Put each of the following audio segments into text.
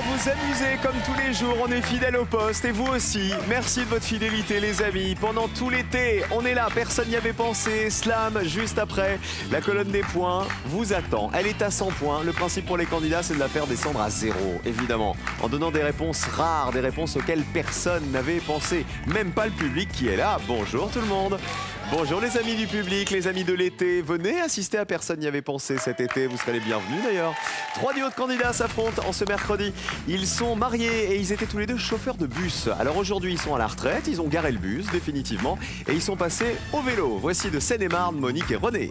vous amuser comme tous les jours, on est fidèles au poste et vous aussi. Merci de votre fidélité les amis. Pendant tout l'été, on est là, personne n'y avait pensé. Slam, juste après, la colonne des points vous attend. Elle est à 100 points. Le principe pour les candidats, c'est de la faire descendre à 0, évidemment. En donnant des réponses rares, des réponses auxquelles personne n'avait pensé. Même pas le public qui est là. Bonjour tout le monde. Bonjour les amis du public, les amis de l'été. Venez assister à Personne n'y avait pensé cet été. Vous serez les bienvenus d'ailleurs. 3 duos de candidats s'affrontent en ce mercredi. Ils sont mariés et ils étaient tous les deux chauffeurs de bus. Alors aujourd'hui, ils sont à la retraite. Ils ont garé le bus définitivement et ils sont passés au vélo. Voici de Seine-et-Marne, Monique et René.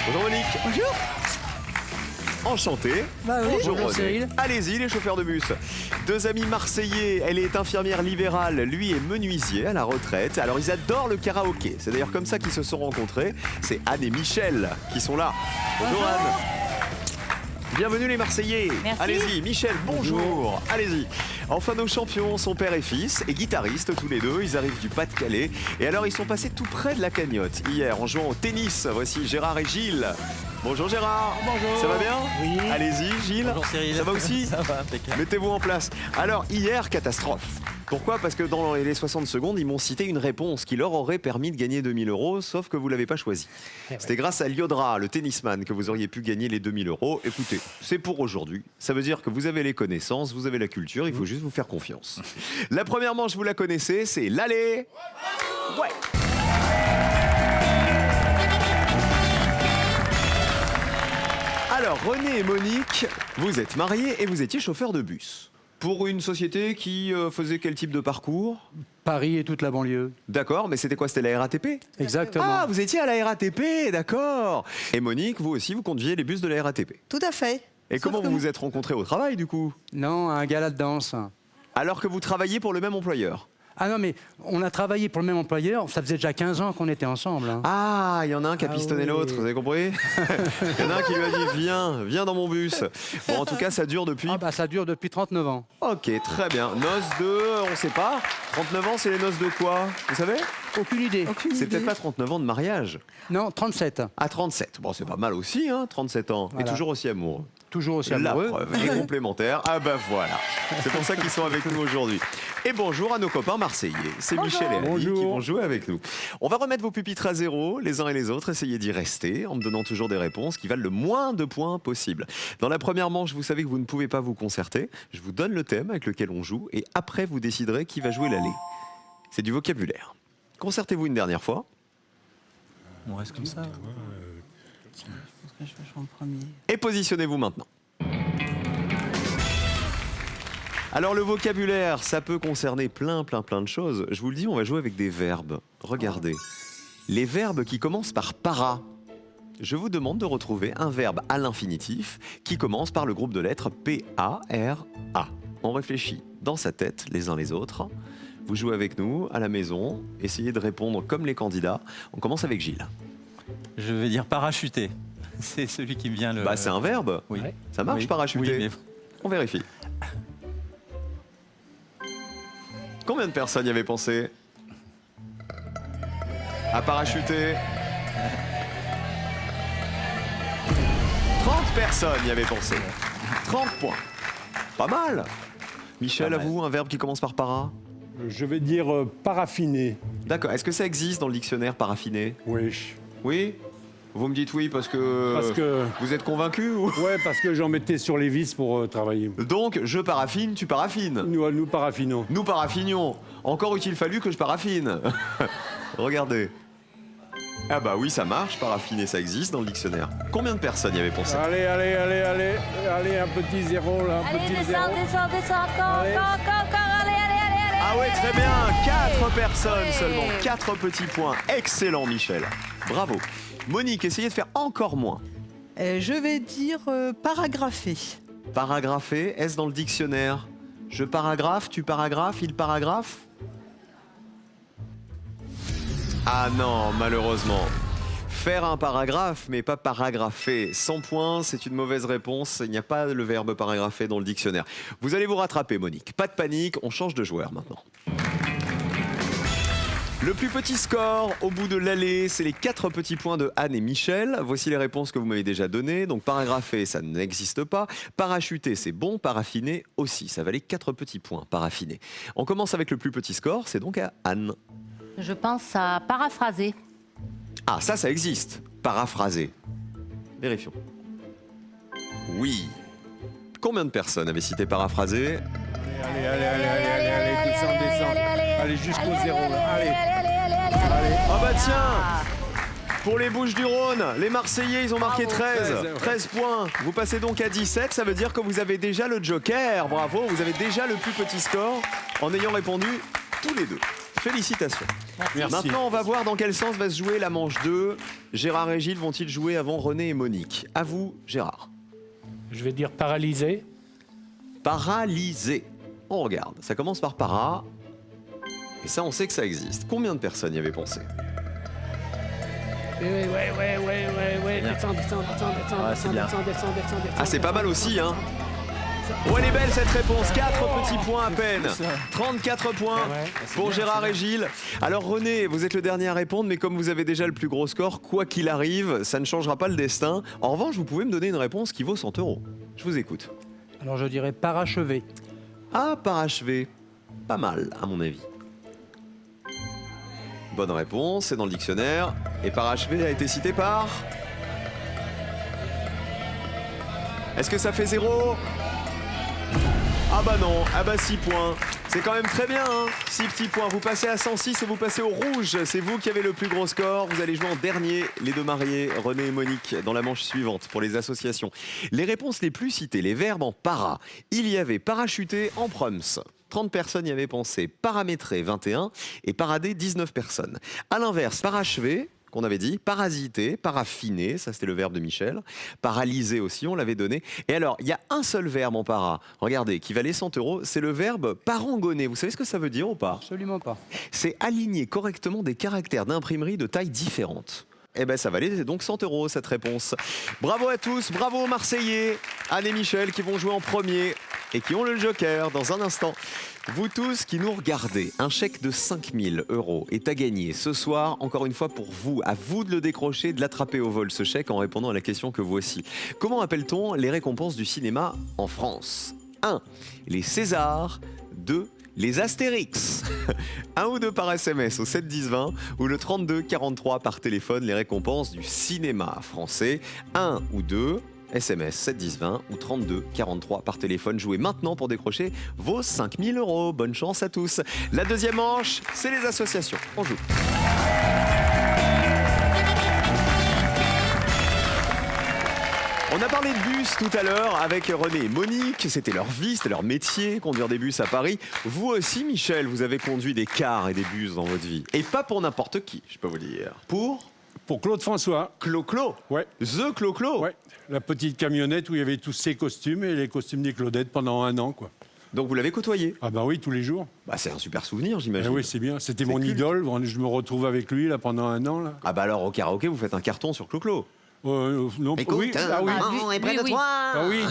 Bonjour Monique. Bonjour. Enchanté. Bah oui, bonjour bonjour, René. Cyril. Allez-y les chauffeurs de bus. Deux amis marseillais, elle est infirmière libérale, lui est menuisier à la retraite. Alors ils adorent le karaoké, c'est d'ailleurs comme ça qu'ils se sont rencontrés. C'est Anne et Michel qui sont là. Bonjour Anne. Bienvenue les Marseillais. Merci. Allez-y, Michel, bonjour. Allez-y. Enfin, nos champions sont père et fils et guitaristes tous les deux. Ils arrivent du Pas-de-Calais. Et alors, ils sont passés tout près de la cagnotte hier en jouant au tennis. Voici Gérard et Gilles. Bonjour Gérard. Bonjour. Ça va bien? Oui. Allez-y, Gilles. Bonjour Cyril. Ça va aussi? Ça va, impeccable. Mettez-vous en place. Alors, hier, catastrophe. Pourquoi? Parce que dans les 60 secondes, ils m'ont cité une réponse qui leur aurait permis de gagner 2000 €, sauf que vous ne l'avez pas choisi. C'était grâce à Liodra, le tennisman, que vous auriez pu gagner les 2000 €. Écoutez, c'est pour aujourd'hui. Ça veut dire que vous avez les connaissances, vous avez la culture, il faut juste vous faire confiance. La première manche, vous la connaissez, c'est l'aller. Ouais. Alors, René et Monique, vous êtes mariés et vous étiez chauffeur de bus. Pour une société qui faisait quel type de parcours? Paris et toute la banlieue. D'accord, mais c'était quoi? C'était la RATP? Exactement. Ah, vous étiez à la RATP, d'accord. Et Monique, vous aussi, vous conduisiez les bus de la RATP. Tout à fait. Et Sauf comment que vous vous êtes rencontrés au travail, du coup? Non, un gala de danse. Alors que vous travailliez pour le même employeur? Ah non, mais on a travaillé pour le même employeur. Ça faisait déjà 15 ans qu'on était ensemble. Hein. Ah, il y en a un qui a Ah pistonné oui. l'autre, vous avez compris? Il y en a un qui lui a dit, viens dans mon bus. Bon, en tout cas, ça dure depuis... Ah bah ça dure depuis 39 ans. Ok, très bien. Noces de... on sait pas. 39 ans, c'est les noces de quoi? Vous savez? Aucune idée. C'est peut-être pas 39 ans de mariage. Non, 37. À 37. Bon, c'est pas mal aussi, hein, 37 ans. Et Voilà. toujours aussi amoureux. Toujours aussi La amoureux. preuve est complémentaire. Ah bah voilà. C'est pour ça qu'ils sont avec nous aujourd'hui. Et bonjour à nos copains marseillais. C'est Michel et Annie qui vont jouer avec nous. On va remettre vos pupitres à 0, les uns et les autres. Essayez d'y rester en me donnant toujours des réponses qui valent le moins de points possible. Dans la première manche, vous savez que vous ne pouvez pas vous concerter. Je vous donne le thème avec lequel on joue et après vous déciderez qui va jouer l'aller. C'est du vocabulaire. Concertez-vous une dernière fois. On reste comme ça. Je pense que je vais jouer en premier. Et positionnez-vous maintenant. Alors le vocabulaire, ça peut concerner plein de choses. Je vous le dis, on va jouer avec des verbes. Regardez. Les verbes qui commencent par para. Je vous demande de retrouver un verbe à l'infinitif qui commence par le groupe de lettres P-A-R-A. On réfléchit dans sa tête les uns les autres. Vous jouez avec nous à la maison. Essayez de répondre comme les candidats. On commence avec Gilles. Je vais dire parachuter. C'est celui qui me vient le. Bah c'est un verbe. Oui. Ouais. Ça marche, Oui. parachuter. Oui, mais On vérifie. Combien de personnes y avaient pensé à parachuter? 30 personnes y avaient pensé. 30 points. Pas mal. Michel, Pas à mal. vous, un verbe qui commence par para? Je vais dire paraffiner. D'accord. Est-ce que ça existe dans le dictionnaire paraffiner? Oui. Oui? Vous me dites oui parce que... Parce que, Vous êtes convaincu ou... ouais, parce que j'en mettais sur les vis pour travailler. Donc, je paraffine, tu paraffines. Nous paraffinons. Nous paraffinions. Encore eût-il fallu que je paraffine. Regardez. Ah bah oui, ça marche, paraffiner, ça existe dans le dictionnaire. Combien de personnes y avaient pensé? Allez, un petit zéro là, un Allez, petit descends, zéro. encore, Allez. encore, allez. Ah ouais, très bien. 4 personnes Ouais. seulement. 4 petits points. Excellent, Michel. Bravo. Monique, essayez de faire encore moins. Je vais dire paragrapher. Paragrapher, est-ce dans le dictionnaire? Je paragraphe, tu paragraphes, il paragraphe? Ah non, malheureusement. Faire un paragraphe, mais pas paragrapher. 100 points, c'est une mauvaise réponse. Il n'y a pas le verbe paragrapher dans le dictionnaire. Vous allez vous rattraper, Monique. Pas de panique, on change de joueur maintenant. Le plus petit score au bout de l'allée, c'est les 4 petits points de Anne et Michel. Voici les réponses que vous m'avez déjà données. Donc paragrapher, ça n'existe pas. Parachuter, c'est bon. Paraffiner aussi. Ça valait 4 petits points, paraffiner. On commence avec le plus petit score, c'est donc à Anne. Je pense à paraphraser. Ah, ça existe. Paraphraser. Vérifions. Oui. Combien de personnes avaient cité paraphraser? Allez, descends. Allez, jusqu'au zéro, là. Allez. Ah bah tiens, pour les Bouches-du-Rhône, les Marseillais, ils ont marqué 13. 13 points. Vous passez donc à 17, ça veut dire que vous avez déjà le joker. Bravo, vous avez déjà le plus petit score en ayant répondu tous les deux. Félicitations. Merci. Maintenant, on va voir dans quel sens va se jouer la manche 2. Gérard et Gilles vont-ils jouer avant René et Monique? À vous, Gérard. Je vais dire paralysé. Paralysé. On regarde. Ça commence par para. Et ça, on sait que ça existe. Combien de personnes y avaient pensé? Ouais. Descends. c'est bien. Ah, c'est pas mal aussi, hein. Oh, elle est belle cette réponse. 4 petits points à peine. 34 points pour Gérard et Gilles. Alors René, vous êtes le dernier à répondre, mais comme vous avez déjà le plus gros score, quoi qu'il arrive, ça ne changera pas le destin. En revanche, vous pouvez me donner une réponse qui vaut 100 €. Je vous écoute. Alors je dirais parachever. Ah, parachever. Pas mal, à mon avis. Bonne réponse, c'est dans le dictionnaire. Et parachever a été cité par... Est-ce que ça fait 0? Ah bah non, ah bah 6 points. C'est quand même très bien, hein. 6 petits points. Vous passez à 106 et vous passez au rouge. C'est vous qui avez le plus gros score. Vous allez jouer en dernier, les deux mariés, René et Monique, dans la manche suivante pour les associations. Les réponses les plus citées, les verbes en para. Il y avait parachuter en proms. 30 personnes y avaient pensé. Paramétrer, 21. Et parader, 19 personnes. À l'inverse, parachever, qu'on avait dit, parasiter, paraffiner, ça c'était le verbe de Michel, paralyser aussi, on l'avait donné. Et alors, il y a un seul verbe en para, regardez, qui valait 100 €, c'est le verbe parangonner. Vous savez ce que ça veut dire ou pas? Absolument pas. C'est aligner correctement des caractères d'imprimerie de taille différente. Eh ben ça valait donc 100 € cette réponse. Bravo à tous, bravo aux Marseillais, Anne et Michel qui vont jouer en premier et qui ont le joker dans un instant. Vous tous qui nous regardez, un chèque de 5 000 € est à gagner ce soir, encore une fois pour vous. À vous de le décrocher, de l'attraper au vol ce chèque en répondant à la question que voici. Comment appelle-t-on les récompenses du cinéma en France? 1. Les Césars. 2. Les Astérix. 1 ou 2 par SMS au 7 10 20 ou le 32 43 par téléphone, les récompenses du cinéma français. 1 ou 2 SMS 7 10 20 ou 32 43 par téléphone. Jouez maintenant pour décrocher vos 5 000 €. Bonne chance à tous. La deuxième manche, c'est les associations. On joue. On a parlé de bus tout à l'heure avec René et Monique, c'était leur vie, c'était leur métier, conduire des bus à Paris. Vous aussi, Michel, vous avez conduit des cars et des bus dans votre vie. Et pas pour n'importe qui, je peux vous dire. Pour Claude François. Clo-Clo. Ouais. The Clo-Clo. Ouais. La petite camionnette où il y avait tous ses costumes et les costumes des Claudettes pendant 1 an, quoi. Donc vous l'avez côtoyé. Ah bah oui, tous les jours. Bah c'est un super souvenir, Ah j'imagine. oui, c'est bien. C'était C'est mon culte. idole. Je me retrouve avec lui là pendant 1 an là. Ah bah alors au karaoké, vous faites un carton sur Clo-Clo. Non, Écoute, oui. Ah oui. maman est près de oui. toi. Ah oui.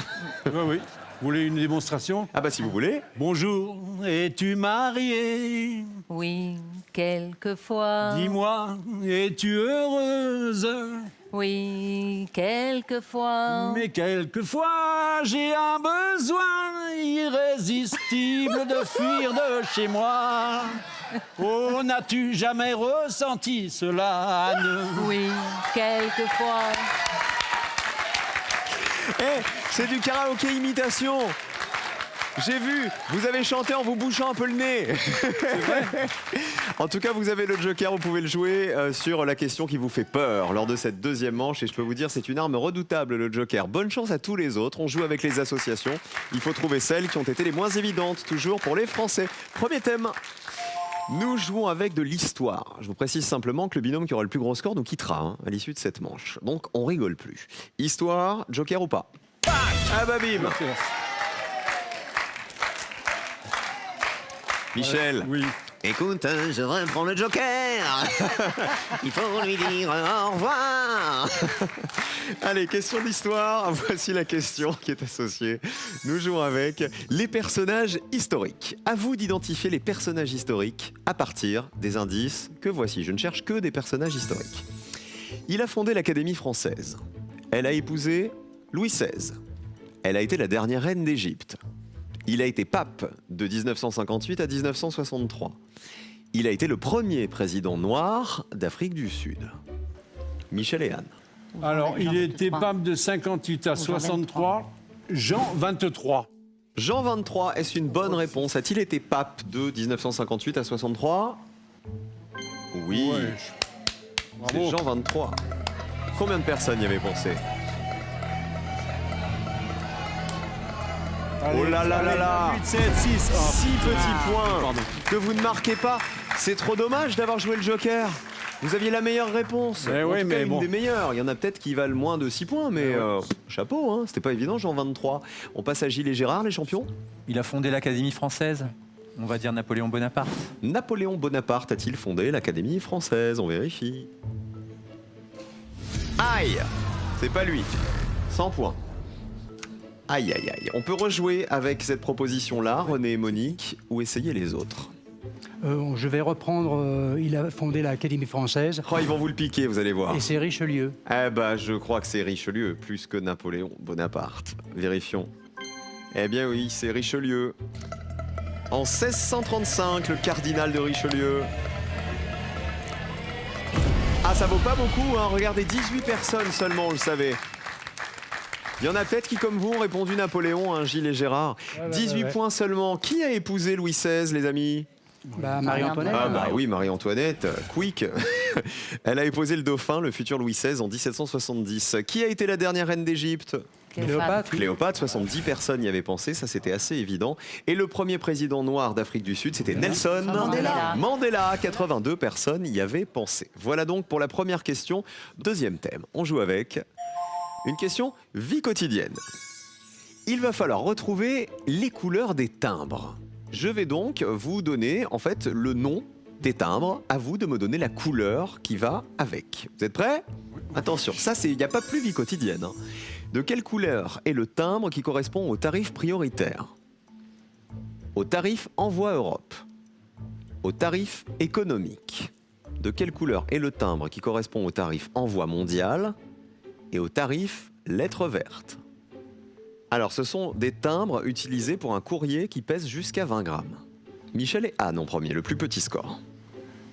Oui. Vous voulez une démonstration? Ah bah si vous voulez. Bonjour, es-tu mariée? Oui, quelquefois. Dis-moi, es-tu heureuse? Oui, quelquefois. Mais quelquefois, j'ai un besoin irrésistible de fuir de chez moi. Oh, n'as-tu jamais ressenti cela, Anne? Oui, quelquefois. Eh, c'est du karaoké imitation. J'ai vu, vous avez chanté en vous bouchant un peu le nez. En tout cas, vous avez le joker, vous pouvez le jouer sur la question qui vous fait peur lors de cette deuxième manche. Et je peux vous dire, c'est une arme redoutable, le joker. Bonne chance à tous les autres. On joue avec les associations. Il faut trouver celles qui ont été les moins évidentes, toujours pour les Français. Premier thème. Nous jouons avec de l'histoire. Je vous précise simplement que le binôme qui aura le plus gros score nous quittera à l'issue de cette manche. Donc, on rigole plus. Histoire, joker ou pas? Ah bah bim. Merci. Michel, Oui. Écoute, je reprends le joker. Il faut lui dire au revoir. Allez, question d'histoire. Voici la question qui est associée. Nous jouons avec les personnages historiques. À vous d'identifier les personnages historiques à partir des indices que voici. Je ne cherche que des personnages historiques. Il a fondé l'Académie française. Elle a épousé Louis XVI. Elle a été la dernière reine d'Égypte. Il a été pape de 1958 à 1963. Il a été le premier président noir d'Afrique du Sud. Michel et Anne. Alors, il était pape de 58 à 63, Jean 23. Jean 23, est-ce une bonne réponse? A-t-il été pape de 1958 à 63? Oui, Ouais. c'est Bravo. Jean 23. Combien de personnes y avaient pensé? Oh là là là là. 8, 7, 6. 6 petits points Pardon. que vous ne marquez pas. C'est trop dommage d'avoir joué le joker. Vous aviez la meilleure réponse. Eh En oui, tout cas, mais une bon. des meilleures. Il y en a peut-être qui valent moins de 6 points, mais chapeau, hein. C'était pas évident, Jean 23. On passe à Gilles et Gérard, les champions. Il a fondé l'Académie française. On va dire Napoléon Bonaparte. Napoléon Bonaparte a-t-il fondé l'Académie française? On vérifie. Aïe! C'est pas lui. 100 points. Aïe, aïe, aïe. On peut rejouer avec cette proposition-là, René et Monique, ou essayer les autres. Je vais reprendre. Il a fondé l'Académie française Oh, ils vont vous le piquer, vous allez voir. et c'est Richelieu. Eh ben, je crois que c'est Richelieu, plus que Napoléon Bonaparte. Vérifions. Eh bien oui, c'est Richelieu. En 1635, le cardinal de Richelieu. Ah, ça vaut pas beaucoup, hein. Regardez, 18 personnes seulement, on le savait. Il y en a peut-être qui, comme vous, ont répondu Napoléon, hein, Gilles et Gérard. 18 points seulement. Qui a épousé Louis XVI, les amis? Marie-Antoinette. Ah bah oui, Marie-Antoinette, quick. Elle a épousé le dauphin, le futur Louis XVI, en 1770. Qui a été la dernière reine d'Égypte? Cléopâtre. Cléopâtre, 70 personnes y avaient pensé, ça c'était assez évident. Et le premier président noir d'Afrique du Sud, c'était Nelson Mandela. Mandela, 82 personnes y avaient pensé. Voilà donc pour la première question. Deuxième thème, on joue avec une question vie quotidienne. Il va falloir retrouver les couleurs des timbres. Je vais donc vous donner en fait le nom des timbres. À vous de me donner la couleur qui va avec. Vous êtes prêts? Attention, ça il n'y a pas plus vie quotidienne, hein. De quelle couleur est le timbre qui correspond au tarif prioritaire? Au tarif Envoi Europe? Au tarif économique? De quelle couleur est le timbre qui correspond au tarif Envoi mondial et au tarif lettre verte? Alors, ce sont des timbres utilisés pour un courrier qui pèse jusqu'à 20 grammes. Michel et Anne en premier, le plus petit score.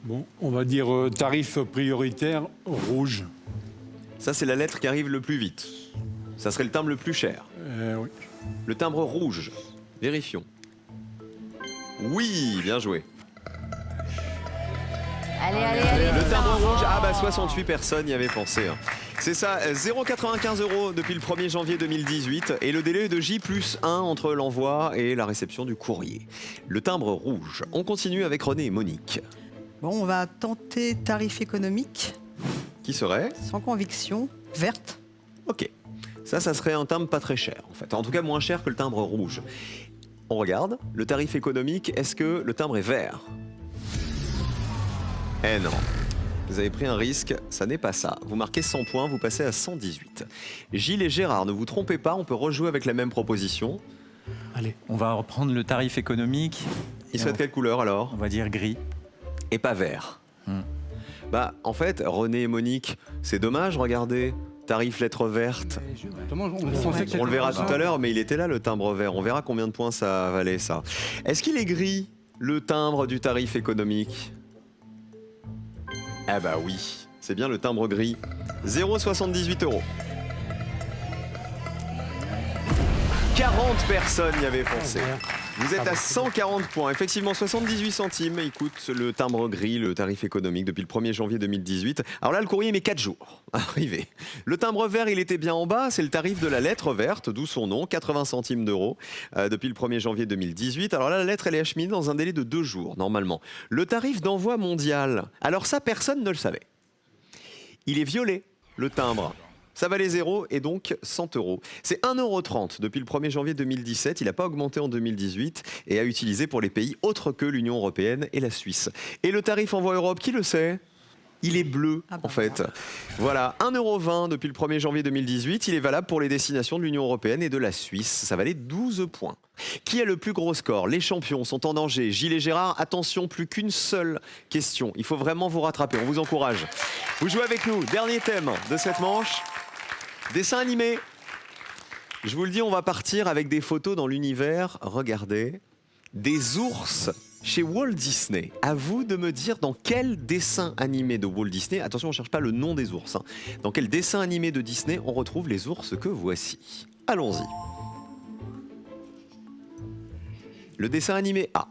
Bon, on va dire tarif prioritaire rouge. Ça, c'est la lettre qui arrive le plus vite. Ça serait le timbre le plus cher. Oui. Le timbre rouge. Vérifions. Oui, bien joué. Allez, allez, allez. Le timbre rouge, ah bah 68 personnes y avaient pensé, hein. C'est ça, 0,95 € depuis le 1er janvier 2018 et le délai est de J+1 entre l'envoi et la réception du courrier. Le timbre rouge. On continue avec René et Monique. Bon, on va tenter tarif économique, Qui serait? sans conviction, verte. Ok. Ça serait un timbre pas très cher, en fait. En tout cas, moins cher que le timbre rouge. On regarde. Le tarif économique, est-ce que le timbre est vert? Eh non. Vous avez pris un risque, ça n'est pas ça. Vous marquez 100 points, vous passez à 118. Gilles et Gérard, ne vous trompez pas, on peut rejouer avec la même proposition. Allez. On va reprendre le tarif économique. Il souhaite quelle couleur alors? On va dire gris. Et pas vert. Bah, en fait, René et Monique, c'est dommage, regardez. Tarif lettre verte. On le verra tout à l'heure, mais il était là le timbre vert. On verra combien de points ça valait, ça. Est-ce qu'il est gris, le timbre du tarif économique? Ah bah oui, c'est bien le timbre gris. 0,78 €. 40 personnes y avaient pensé. Vous êtes à 140 points. Effectivement, 78 centimes. Il coûte le timbre gris, le tarif économique, depuis le 1er janvier 2018. Alors là, le courrier met 4 jours à arriver. Le timbre vert, il était bien en bas. C'est le tarif de la lettre verte, d'où son nom, 80 centimes d'euros, depuis le 1er janvier 2018. Alors là, la lettre, elle est acheminée dans un délai de 2 jours, normalement. Le tarif d'envoi mondial, alors ça, personne ne le savait. Il est violet, le timbre. Ça valait 0 et donc 100 €. C'est 1,30 € depuis le 1er janvier 2017. Il n'a pas augmenté en 2018 et a utilisé pour les pays autres que l'Union européenne et la Suisse. Et le tarif Envoi Europe, qui le sait ? Il est bleu, en fait. Voilà, 1,20 € depuis le 1er janvier 2018. Il est valable pour les destinations de l'Union européenne et de la Suisse. Ça valait 12 points. Qui a le plus gros score ? Les champions sont en danger. Gilles et Gérard, attention, plus qu'une seule question. Il faut vraiment vous rattraper. On vous encourage. Vous jouez avec nous. Dernier thème de cette manche. Dessin animé. Je vous le dis, on va partir avec des photos dans l'univers. Regardez. Des ours chez Walt Disney. À vous de me dire dans quel dessin animé de Walt Disney, attention on ne cherche pas le nom des ours, hein, dans quel dessin animé de Disney on retrouve les ours que voici. Allons-y. Le dessin animé A.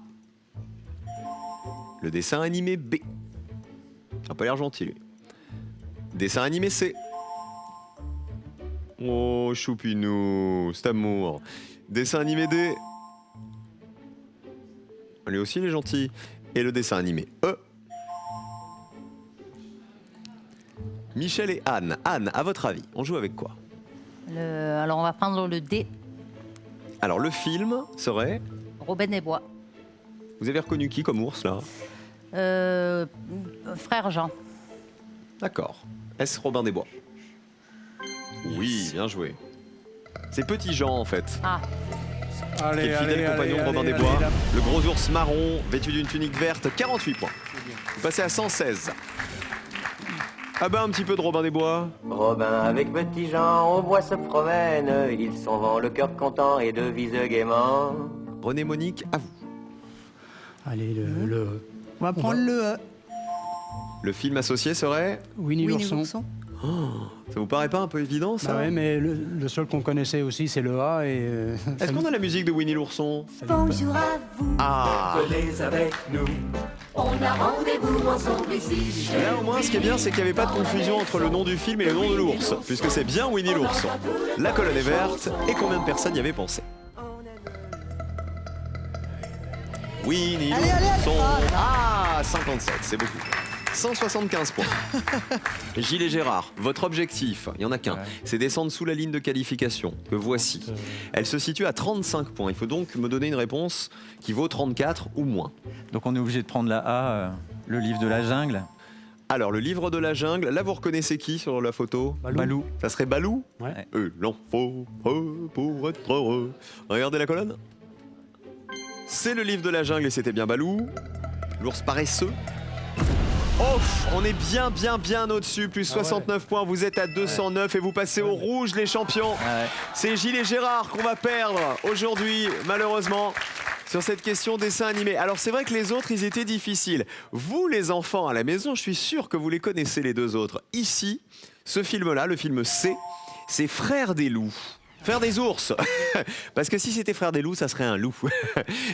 Le dessin animé B. Ça n'a pas l'air gentil lui. Dessin animé C. Oh choupinou, c'est amour. Dessin animé D. Lui aussi, il est gentil. Et le dessin animé E. Michel et Anne. Anne, à votre avis, on joue avec quoi ? Alors, on va prendre le D. Alors, le film serait... Robin des Bois. Vous avez reconnu qui comme ours, là ? Frère Jean. D'accord. Est-ce Robin des Bois ? Oui, bien joué. C'est Petit Jean, en fait. Ah. Qui est le fidèle compagnon de Robin des Bois. Le gros ours marron, vêtu d'une tunique verte, 48 points. Vous passez à 116. Ah bah un petit peu de Robin des Bois. Robin avec Petit Jean, au bois se promène. Ils s'en vont le cœur content et devise gaiement. René, Monique, à vous. Allez, On va prendre le E. Le film associé serait... Winnie l'ourson. Ça vous paraît pas un peu évident, ça ? Bah ouais, mais le seul qu'on connaissait aussi, c'est le A. Et Est-ce qu'on a la musique de Winnie l'ourson ? Bonjour à vous, Ah, venez avec nous. On a rendez-vous ensemble ici. là au moins ce qui est bien, c'est qu'il n'y avait pas de confusion entre le nom du film et le nom de l'ours, puisque c'est bien Winnie l'ourson. La colonne est verte, et combien de personnes y avaient pensé ? Winnie Allez, allez, allez. l'ourson. Ah, 57, c'est beaucoup. 175 points. Gilles et Gérard, votre objectif, il n'y en a qu'un, c'est descendre sous la ligne de qualification, que voici. Elle se situe à 35 points. Il faut donc me donner une réponse qui vaut 34 ou moins. Donc on est obligé de prendre la A, le livre de la jungle. Alors, le livre de la jungle, là vous reconnaissez qui sur la photo ? Balou. Ça serait Balou ? Ouais. Il en faut peu pour être heureux. Regardez la colonne. C'est le livre de la jungle et c'était bien Balou. L'ours paresseux. Oh, on est bien au-dessus, plus 69 points, vous êtes à 209 et vous passez au rouge les champions. C'est Gilles et Gérard qu'on va perdre aujourd'hui, malheureusement, sur cette question dessin animé. Alors c'est vrai que les autres, ils étaient difficiles. Vous les enfants à la maison, je suis sûr que vous les connaissez les deux autres. Ici, ce film-là, le film C, c'est Frères des loups. Frères des ours. Parce que si c'était Frères des loups, ça serait un loup.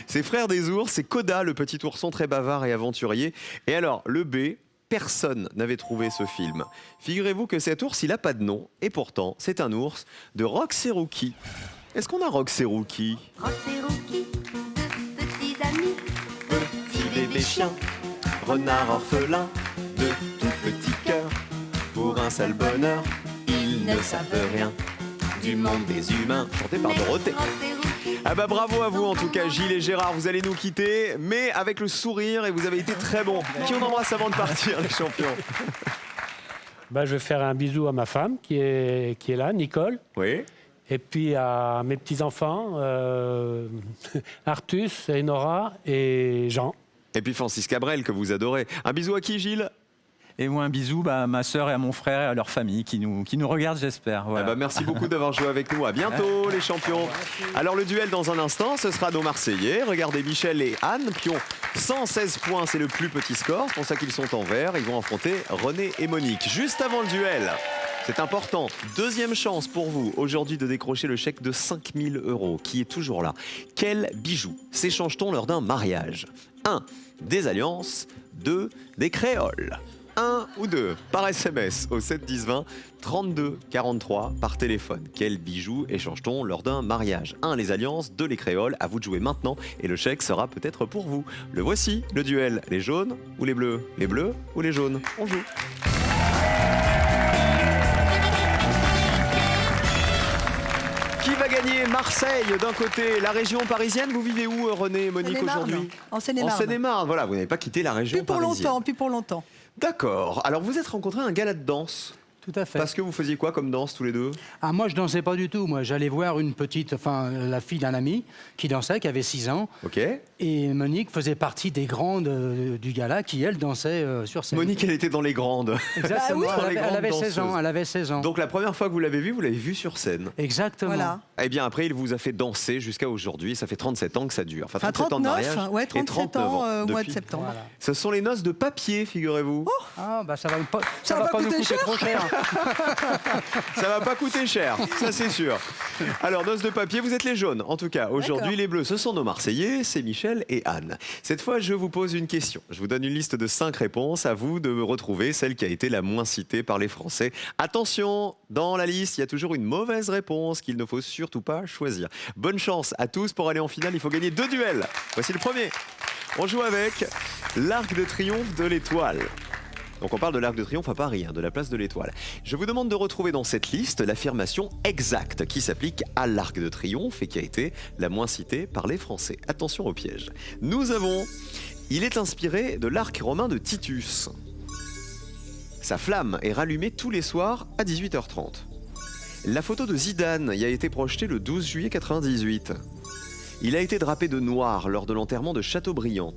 C'est Frères des ours, c'est Koda, le petit ourson très bavard et aventurier. Et alors, le B, personne n'avait trouvé ce film. Figurez-vous que cet ours, il n'a pas de nom. Et pourtant, c'est un ours de Rox et Rookie. Est-ce qu'on a Rox et Rookie ? Rox et Rookie, deux petits amis, Petit bébé chien, renard orphelin, de tout petits cœurs. Pour un seul bonheur, ils ne savent rien du monde des humains, chanté par Dorothée. Ah bah bravo à vous en tout cas Gilles et Gérard, vous allez nous quitter, mais avec le sourire et vous avez été très bons. Qui on embrasse avant de partir les champions ? Bah, je vais faire un bisou à ma femme qui est là, Nicole. Oui. Et puis à mes petits-enfants, Artus, Enora et Jean. Et puis Francis Cabrel que vous adorez. Un bisou à qui Gilles ? Et moi un bisou à ma sœur et à mon frère et à leur famille qui nous regardent, j'espère. Voilà. Ah bah merci beaucoup d'avoir joué avec nous. À bientôt les champions. Alors le duel dans un instant, ce sera nos Marseillais. Regardez Michel et Anne qui ont 116 points, c'est le plus petit score. C'est pour ça qu'ils sont en vert. Ils vont affronter René et Monique. Juste avant le duel, c'est important. Deuxième chance pour vous aujourd'hui de décrocher le chèque de 5 000 € qui est toujours là. Quel bijou s'échange-t-on lors d'un mariage ? 1. Des alliances. 2. Des créoles. 1 ou 2 par SMS au 7 10 20 32 43 par téléphone. Quel bijou échange-t-on lors d'un mariage ? 1 les alliances, 2 les créoles. À vous de jouer maintenant et le chèque sera peut-être pour vous. Le voici, le duel. Les jaunes ou les bleus ? Les bleus ou les jaunes ? On joue. Qui va gagner Marseille d'un côté, la région parisienne? Vous vivez où, René et Monique, Seine-et-Marne. aujourd'hui? En En Seine-et-Marne. Seine-et-Marne, voilà, vous n'avez pas quitté la région Plus pour parisienne. longtemps, plus pour longtemps. D'accord. Alors, vous êtes rencontrés à un gala de danse. Tout à fait. Parce que vous faisiez quoi comme danse tous les deux? Ah, moi, je dansais pas du tout. Moi, j'allais voir la fille d'un ami qui dansait, qui avait 6 ans. Ok. Et Monique faisait partie des grandes du gala qui, elle, dansait sur scène. Monique, elle était dans les grandes. Exactement. Bah oui. Elle Dans les avait grandes 16 ans. danseuses. Elle avait 16 ans. Donc, la première fois que vous l'avez vue sur scène. Exactement. Voilà. Eh bien, après, il vous a fait danser jusqu'à aujourd'hui. Ça fait 37 ans que ça dure. Enfin, 37 ans de 39, mariage. ouais, et 37 ans au mois de depuis. septembre. Voilà. Ce sont les noces de papier, figurez-vous. Ah, bah ça va pas, Ça va pas nous coûter coûter cher. trop cher. Ça va pas coûter cher, ça c'est sûr. Alors, noces de papier, vous êtes les jaunes, en tout cas. Aujourd'hui, D'accord. les bleus, ce sont nos Marseillais, c'est Michel et Anne. Cette fois, je vous pose une question. Je vous donne une liste de 5 réponses. À vous de me retrouver celle qui a été la moins citée par les Français. Attention, dans la liste, il y a toujours une mauvaise réponse qu'il ne faut surtout pas choisir. Bonne chance à tous pour aller en finale. Il faut gagner 2 duels. Voici le premier. On joue avec l'Arc de Triomphe de l'Étoile. Donc on parle de l'Arc de Triomphe à Paris, de la place de l'Étoile. Je vous demande de retrouver dans cette liste l'affirmation exacte qui s'applique à l'Arc de Triomphe et qui a été la moins citée par les Français. Attention au piège. Nous avons... Il est inspiré de l'arc romain de Titus. Sa flamme est rallumée tous les soirs à 18h30. La photo de Zidane y a été projetée le 12 juillet 98. Il a été drapé de noir lors de l'enterrement de Chateaubriand.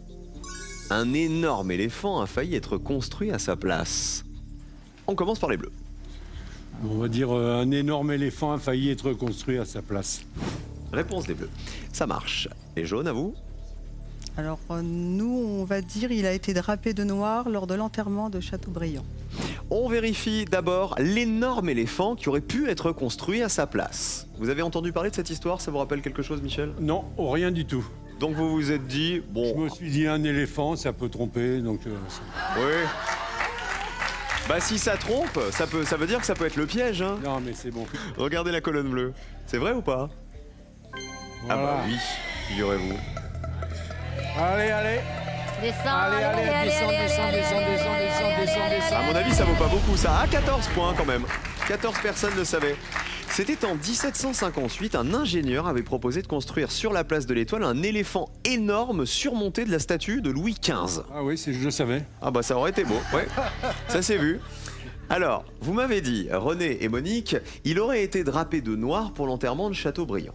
Un énorme éléphant a failli être construit à sa place. On commence par les bleus. On va dire un énorme éléphant a failli être construit à sa place. Réponse des bleus. Ça marche. Les jaunes, à vous? Alors nous, on va dire il a été drapé de noir lors de l'enterrement de Chateaubriand. On vérifie d'abord l'énorme éléphant qui aurait pu être construit à sa place. Vous avez entendu parler de cette histoire? Ça vous rappelle quelque chose, Michel? Non, rien du tout. Donc vous vous êtes dit, Je bon... me suis dit un éléphant, ça peut tromper, donc... Oui. Bah si ça trompe, ça veut dire que ça peut être le piège. Hein. Non, mais c'est bon. Regardez la colonne bleue. C'est vrai ou pas? Voilà. Ah bah oui, figurez-vous. Allez, allez. Descends, Allez, allez, descends. À mon avis, ça vaut pas beaucoup ça. À 14 points quand même. 14 personnes le savaient. C'était en 1758, un ingénieur avait proposé de construire sur la place de l'Étoile un éléphant énorme surmonté de la statue de Louis XV. Ah oui, je le savais. Ah bah ça aurait été beau, ouais. Ça s'est vu. Alors, vous m'avez dit, René et Monique, il aurait été drapé de noir pour l'enterrement de Chateaubriand.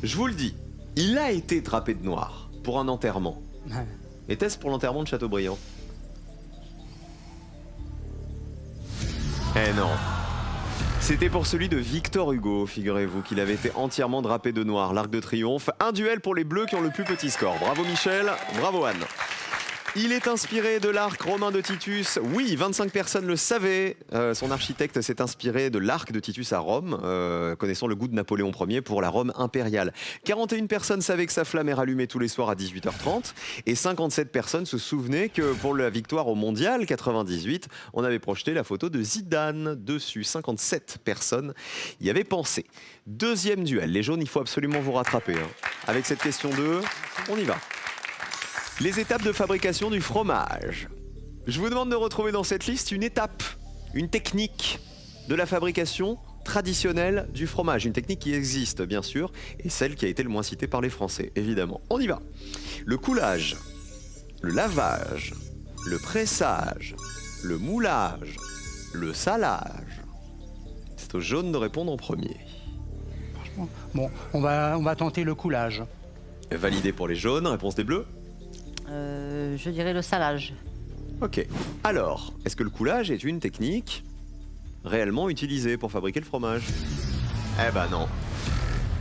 Je vous le dis, il a été drapé de noir pour un enterrement. Ouais. Était-ce pour l'enterrement de Chateaubriand? Eh non. C'était pour celui de Victor Hugo, figurez-vous, qu'il avait été entièrement drapé de noir, l'Arc de Triomphe. Un duel pour les Bleus qui ont le plus petit score. Bravo Michel, bravo Anne. Il est inspiré de l'arc romain de Titus. Oui, 25 personnes le savaient. Son architecte s'est inspiré de l'arc de Titus à Rome, connaissant le goût de Napoléon Ier pour la Rome impériale. 41 personnes savaient que sa flamme est rallumée tous les soirs à 18h30 et 57 personnes se souvenaient que pour la victoire au Mondial 98, on avait projeté la photo de Zidane dessus. 57 personnes y avaient pensé. Deuxième duel. Les jaunes, il faut absolument vous rattraper. Hein. Avec cette question 2, on y va. Les étapes de fabrication du fromage. Je vous demande de retrouver dans cette liste une étape, une technique de la fabrication traditionnelle du fromage. Une technique qui existe, bien sûr, et celle qui a été le moins citée par les Français, évidemment. On y va. Le coulage, le lavage, le pressage, le moulage, le salage. C'est aux jaunes de répondre en premier. Bon, on va tenter le coulage. Validé pour les jaunes, réponse des bleus. Je dirais le salage. Ok. Alors, est-ce que le coulage est une technique réellement utilisée pour fabriquer le fromage? Eh ben non.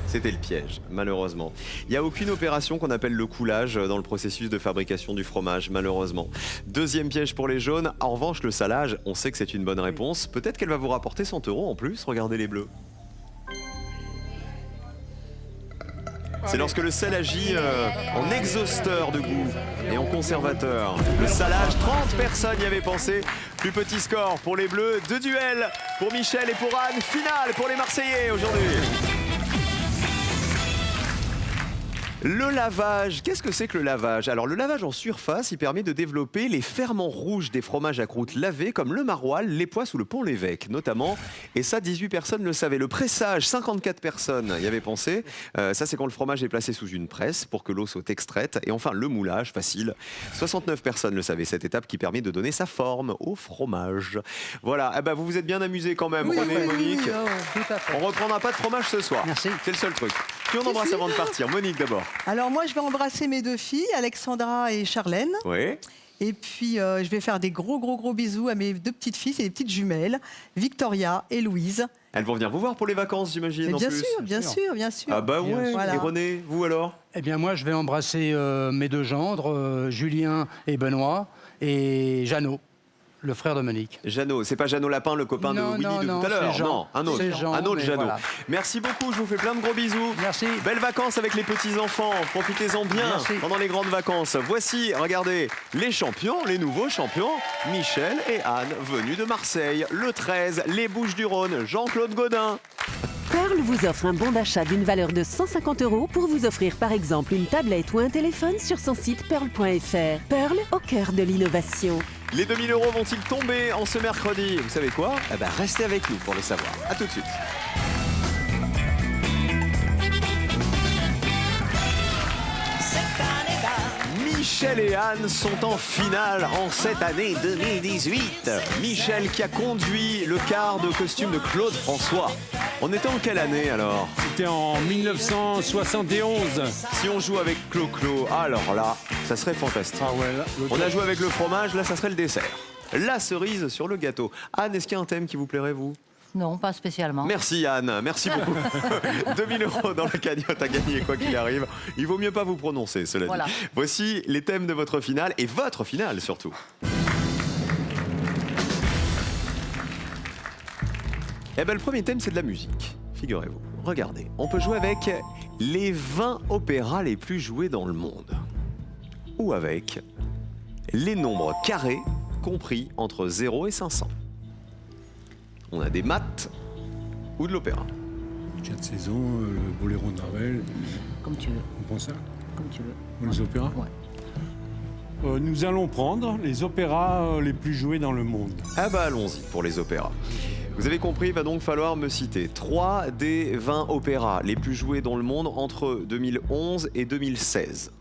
C'était le piège, malheureusement. Il n'y a aucune opération qu'on appelle le coulage dans le processus de fabrication du fromage, malheureusement. Deuxième piège pour les jaunes. En revanche, le salage, on sait que c'est une bonne réponse. Peut-être qu'elle va vous rapporter 100 € en plus. Regardez les bleus. C'est lorsque le sel agit en exhausteur de goût et en conservateur. Le salage, 30 personnes y avaient pensé. Plus petit score pour les bleus. 2 duels pour Michel et pour Anne. Finale pour les Marseillais aujourd'hui. Le lavage, qu'est-ce que c'est que le lavage? Alors le lavage en surface, il permet de développer les ferments rouges des fromages à croûte lavés comme le maroilles, les poisses ou le Pont-l'Évêque notamment. Et ça, 18 personnes le savaient. Le pressage, 54 personnes y avaient pensé. Ça, c'est quand le fromage est placé sous une presse pour que l'eau soit extraite. Et enfin, le moulage, facile. 69 personnes le savaient, cette étape qui permet de donner sa forme au fromage. Voilà, eh ben, vous vous êtes bien amusés quand même, René et Monique. tout à fait. On reprendra pas de fromage ce soir. Merci. C'est le seul truc. Qui on embrasse avant de partir? Monique d'abord. Alors moi, je vais embrasser mes 2 filles, Alexandra et Charlène. Oui. Et puis, je vais faire des gros bisous à mes 2 petites filles, c'est des petites jumelles, Victoria et Louise. Elles vont venir vous voir pour les vacances, j'imagine. Mais en bien plus. sûr, bien sûr, bien sûr. Ah bah ouais. Voilà. Et René, vous alors? Eh bien, moi, je vais embrasser mes 2 gendres, Julien et Benoît, et Jeannot, le frère de Monique. Jeannot, c'est pas Jeannot Lapin, le copain Non, de Winnie non, de non, tout à l'heure. c'est Jean. Non, un autre. C'est Jean, un autre mais Jeannot. voilà. Merci beaucoup, je vous fais plein de gros bisous. Merci. Belles vacances avec les petits-enfants. Profitez-en bien Merci. pendant les grandes vacances. Voici, regardez, les champions, les nouveaux champions. Michel et Anne, venus de Marseille. Le 13, les Bouches-du-Rhône. Jean-Claude Godin. Pearl vous offre un bon d'achat d'une valeur de 150 € pour vous offrir par exemple une tablette ou un téléphone sur son site pearl.fr. Pearl, au cœur de l'innovation. Les 2000 € vont-ils tomber en ce mercredi? Vous savez quoi? Eh ben, restez avec nous pour le savoir. À tout de suite. Michel et Anne sont en finale en cette année 2018. Michel qui a conduit le quart de costume de Claude François. On était en quelle année alors? C'était en 1971. Si on joue avec Clo-Clo, alors là, ça serait fantastique. Ah ouais, là, On a joué avec le fromage, là ça serait le dessert. La cerise sur le gâteau. Anne, est-ce qu'il y a un thème qui vous plairait, vous? Non, pas spécialement. Merci Anne, merci beaucoup. 2000 € dans la cagnotte à gagner quoi qu'il arrive. Il vaut mieux pas vous prononcer, cela Voilà. dit. Voici les thèmes de votre finale et votre finale surtout. Eh ben, le premier thème, c'est de la musique. Figurez-vous. Regardez, on peut jouer avec les 20 opéras les plus joués dans le monde. Ou avec les nombres carrés compris entre 0 et 500. On a des maths ou de l'opéra. 4 saisons, le Boléro de Ravel. Comme tu veux. On prend ça? Comme tu veux. Les opéras? Ouais. Nous allons prendre les opéras les plus joués dans le monde. Ah bah allons-y pour les opéras. Vous avez compris, il va donc falloir me citer 3 des 20 opéras les plus joués dans le monde entre 2011 et 2016.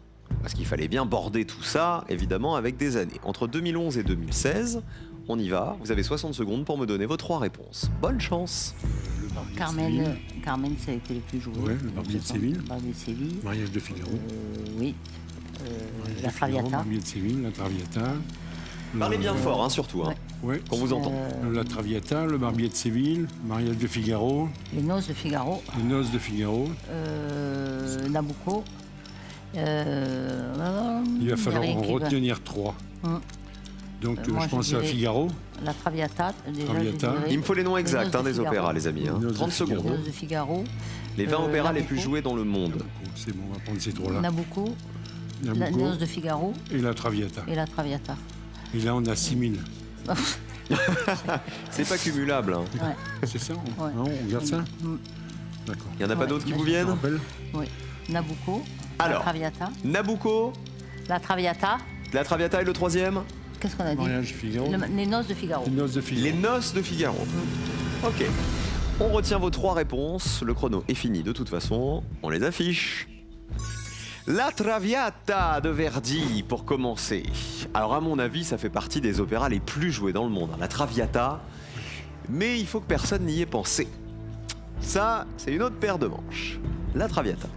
Parce qu'il fallait bien border tout ça, évidemment, avec des années. Entre 2011 et 2016, on y va. Vous avez 60 secondes pour me donner vos 3 réponses. Bonne chance. Carmen, c'est été les plus joués. Ouais, le Barbier de Séville. Le Barbier de Séville. Mariage de Figaro. Oui. Mariage La de Figaro, Traviata. Barbier de Séville, la Traviata. Parlez bien fort, hein, surtout, hein, Ouais. qu'on vous entend. La Traviata, le Barbier de Séville, Mariage de Figaro, Les Noces de Figaro. les Noces de Figaro. Nabucco. Il va falloir en retenir 3. Donc Moi, je je pense à dirais- Figaro. La Traviata. Déjà, Traviata. je dirais. Il me faut les noms exacts Noces hein, de des Figaro. opéras, les amis. hein. Les Noces de 30 Figaro. secondes. Les Noces de Figaro. Les 20 opéras les plus Nabucco. joués dans le monde. C'est bon, on va prendre ces 3-là. Nabucco. La Nabucco Noces de Figaro et la Traviata. et la Traviata. Et là, on a 6000. C'est pas cumulable. hein. Ouais. C'est ça Ouais. Non, on garde ça D'accord. Il n'y en a pas Ouais, d'autres qui là, vous je Je viennent? rappelle Oui. Nabucco. Alors. La Traviata. Nabucco, La Traviata. la Traviata et le troisième? Qu'est-ce qu'on a dit? Mariage de Figaro. Les Noces de Figaro. Les Noces de Figaro. Les Noces de Figaro. Ok. On retient vos 3 réponses. Le chrono est fini de toute façon. On les affiche. La Traviata de Verdi pour commencer. Alors à mon avis, ça fait partie des opéras les plus joués dans le monde. La Traviata. Mais il faut que personne n'y ait pensé. Ça, c'est une autre paire de manches. La Traviata.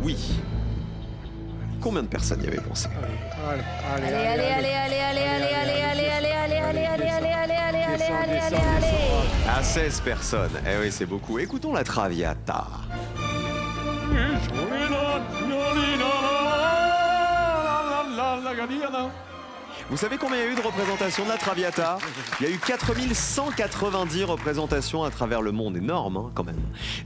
Oui. Combien de personnes y avaient pensé? Allez, Allez, allez, allez, allez, allez, allez, allez, allez, allez, allez, allez, allez, allez, allez, allez, allez, allez, allez. À 16 personnes. Eh oui, c'est beaucoup. Écoutons la Traviata. Vous savez combien il y a eu de représentations de la Traviata? Il y a eu 4190 représentations à travers le monde. Énorme, hein, quand même.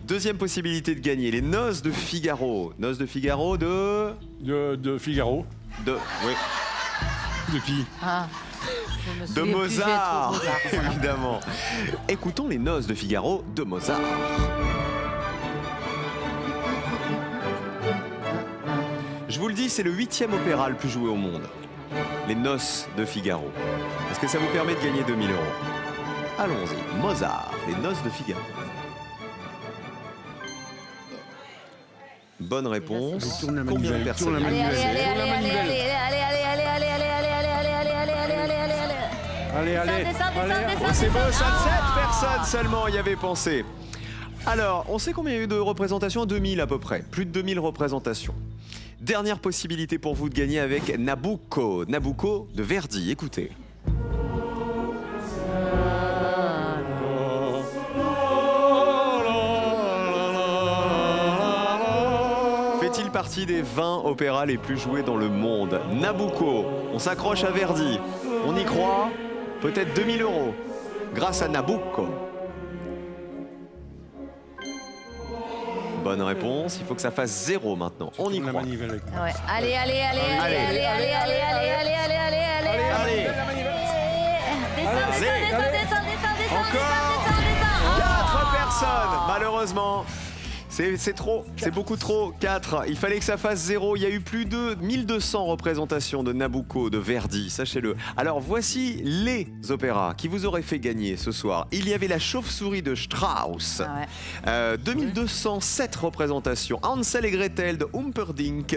Deuxième possibilité de gagner, les Noces de Figaro. Noces de Figaro de... De Figaro. Oui, De qui Ah, je me de souviens plus, j'ai Mozart, trop Mozart, voilà. évidemment. Écoutons les Noces de Figaro de Mozart. Je vous le dis, c'est le 8e opéra le plus joué au monde. Les Noces de Figaro. Est-ce que ça vous permet de gagner 2000 €? Allons-y. Mozart, Les Noces de Figaro. Bonne réponse. Combien de personnes? Allez, allez, allez, allez, allez, allez, allez, allez, allez, allez, allez, allez, allez, allez, allez, allez, allez. Allez, allez. Oh, c'est beau, ça, 7 personnes seulement y avaient pensé. Alors, on sait combien il y a eu de représentations? 2000 à peu près. Plus de 2000 représentations. Dernière possibilité pour vous de gagner avec Nabucco. Nabucco de Verdi, écoutez. Fait-il partie des 20 opéras les plus joués dans le monde? Nabucco, on s'accroche à Verdi. On y croit? Peut-être 2000 € grâce à Nabucco. Bonne réponse, il faut que ça fasse 0 maintenant. On y croit. Ouais. Allez, allez, allez, allez, allez, allez, allez, allez, allez, allez, allez, allez, allez. Encore 4 personnes, malheureusement. C'est trop, c'est beaucoup trop. 4. Il fallait que ça fasse 0. Il y a eu plus de 1200 représentations de Nabucco, de Verdi, sachez-le. Alors voici les opéras qui vous auraient fait gagner ce soir. Il y avait La Chauve-souris de Strauss. 2207 représentations. Hansel et Gretel de Humperdinck.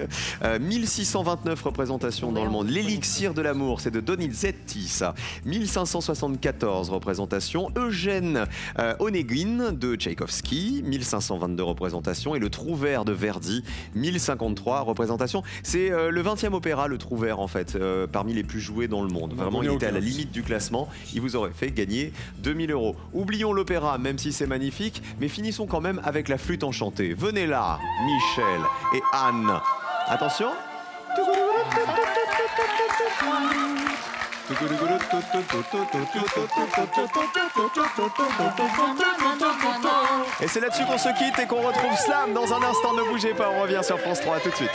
1629 représentations dans le monde. L'élixir de l'amour, c'est de Donizetti, ça. 1574 représentations. Eugène Onegin de Tchaïkovski. 1522 représentations. Et le Trouvert de Verdi, 1053 représentations. C'est le 20e opéra, le Trouvert, en fait, parmi les plus joués dans le monde. Vraiment, il était à la limite du classement. Il vous aurait fait gagner 2000 €. Oublions l'opéra, même si c'est magnifique, mais finissons quand même avec la flûte enchantée. Venez là, Michel et Anne. Attention. Et c'est là-dessus qu'on se quitte et qu'on retrouve Slam dans un instant. Ne bougez pas, on revient sur France 3 tout de suite.